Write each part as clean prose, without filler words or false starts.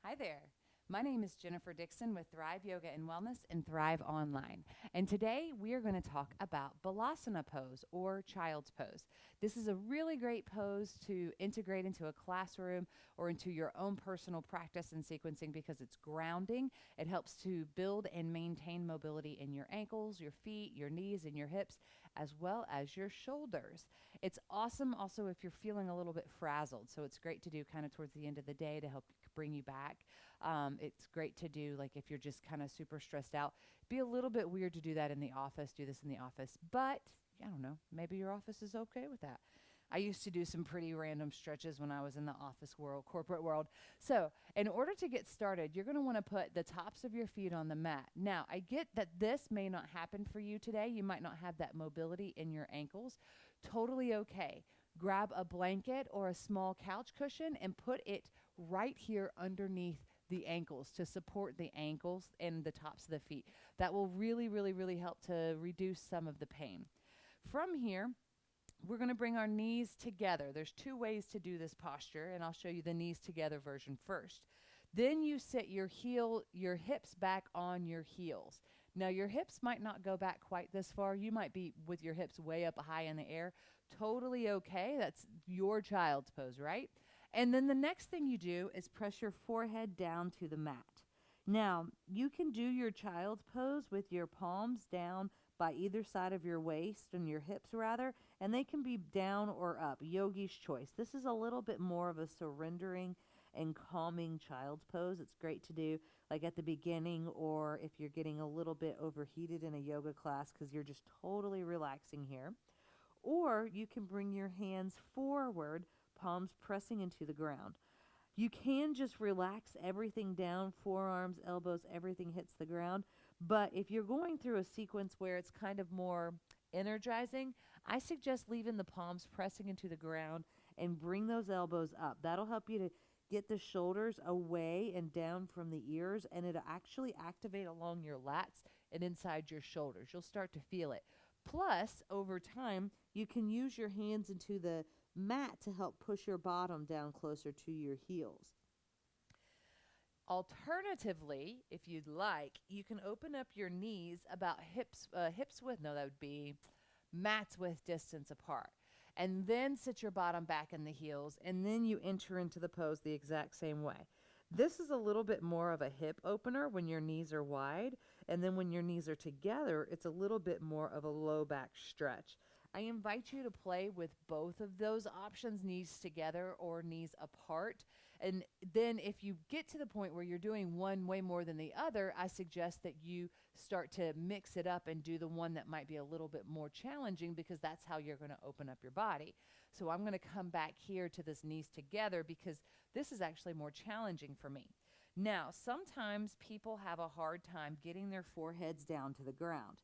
Hi there. My name is Jennifer Dixon with Thrive Yoga and Wellness and Thrive Online. And today we are going to talk about Balasana pose or child's pose. This is a really great pose to integrate into a classroom or into your own personal practice and sequencing because it's grounding. It helps to build and maintain mobility in your ankles, your feet, your knees, and your hips, as well as your shoulders. It's awesome also if you're feeling a little bit frazzled. So it's great to do kind of towards the end of the day to help bring you back. It's great to do like if you're just kind of super stressed out. Be a little bit weird to do that in the office, do this in the office, but I don't know, maybe your office is okay with that. I used to do some pretty random stretches when I was in the office world, corporate world. So, in order to get started, you're going to want to put the tops of your feet on the mat. Now, I get that this may not happen for you today. You might not have that mobility in your ankles. Totally okay. Grab a blanket or a small couch cushion and put it right here underneath the ankles to support the ankles and the tops of the feet. That will really, really, really help to reduce some of the pain. From here, we're going to bring our knees together. There's two ways to do this posture, and I'll show you the knees together version first. Then you sit your hips back on your heels. Now your hips might not go back quite this far. You might be with your hips way up high in the air. Totally okay. That's your child's pose, right? And then the next thing you do is press your forehead down to the mat. Now, you can do your child's pose with your palms down by either side of your waist and your hips rather, and they can be down or up, yogi's choice. This is a little bit more of a surrendering and calming child's pose. It's great to do like at the beginning or if you're getting a little bit overheated in a yoga class because you're just totally relaxing here. Or you can bring your hands forward, palms pressing into the ground. You can just relax everything down, forearms, elbows, everything hits the ground. But if you're going through a sequence where it's kind of more energizing, I suggest leaving the palms pressing into the ground and bring those elbows up. That'll help you to get the shoulders away and down from the ears, and it'll actually activate along your lats and inside your shoulders. You'll start to feel it. Plus, over time, you can use your hands into the mat to help push your bottom down closer to your heels. Alternatively, if you'd like, you can open up your knees about hips width. No, that would be mats width distance apart. And then sit your bottom back in the heels, and then you enter into the pose the exact same way. This is a little bit more of a hip opener when your knees are wide, and then when your knees are together, it's a little bit more of a low back stretch. I invite you to play with both of those options, knees together or knees apart. And then if you get to the point where you're doing one way more than the other, I suggest that you start to mix it up and do the one that might be a little bit more challenging because that's how you're going to open up your body. So I'm going to come back here to this knees together because this is actually more challenging for me. Now, sometimes people have a hard time getting their foreheads down to the ground.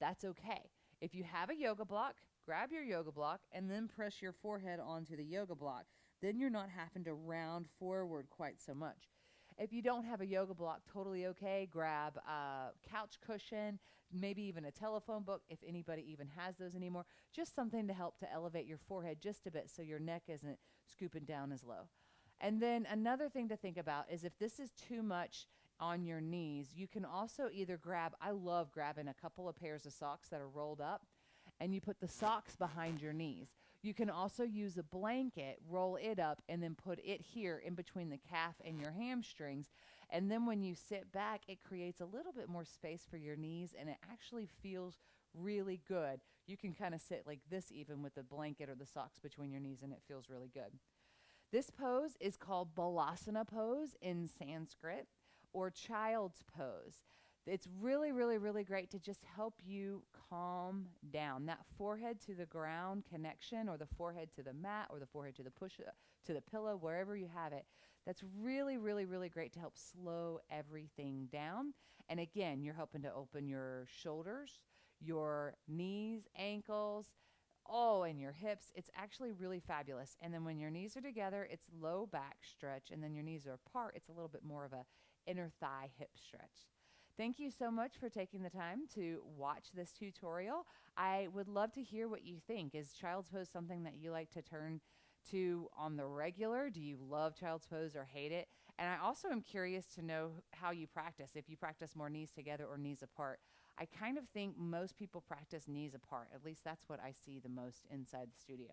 That's okay. If you have a yoga block, grab your yoga block and then press your forehead onto the yoga block. Then you're not having to round forward quite so much. If you don't have a yoga block, totally okay. Grab a couch cushion, maybe even a telephone book if anybody even has those anymore. Just something to help to elevate your forehead just a bit so your neck isn't scooping down as low. And then another thing to think about is if this is too much on your knees, you can also either I love grabbing a couple of pairs of socks that are rolled up and you put the socks behind your knees. You can also use a blanket, roll it up, and then put it here in between the calf and your hamstrings. And then when you sit back, it creates a little bit more space for your knees, and it actually feels really good. You can kind of sit like this even with the blanket or the socks between your knees, and it feels really good. This pose is called Balasana pose in Sanskrit or child's pose. It's really, really, really great to just help you calm down. That forehead to the ground connection or the forehead to the mat or the forehead to the to the pillow, wherever you have it. That's really, really, really great to help slow everything down. And again, you're helping to open your shoulders, your knees, ankles, and your hips. It's actually really fabulous. And then when your knees are together, it's low back stretch. And then your knees are apart, it's a little bit more of a inner thigh hip stretch. Thank you so much for taking the time to watch this tutorial. I would love to hear what you think. Is child's pose something that you like to turn to on the regular. Do you love child's pose or hate it? And I also am curious to know how you practice, if you practice more knees together or knees apart. I kind of think most people practice knees apart. At least that's what I see the most inside the studio.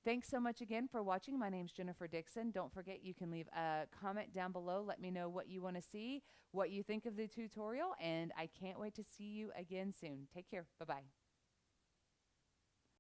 Thanks so much again for watching. My name's Jennifer Dixon. Don't forget you can leave a comment down below. Let me know what you want to see, what you think of the tutorial, and I can't wait to see you again soon. Take care. Bye-bye.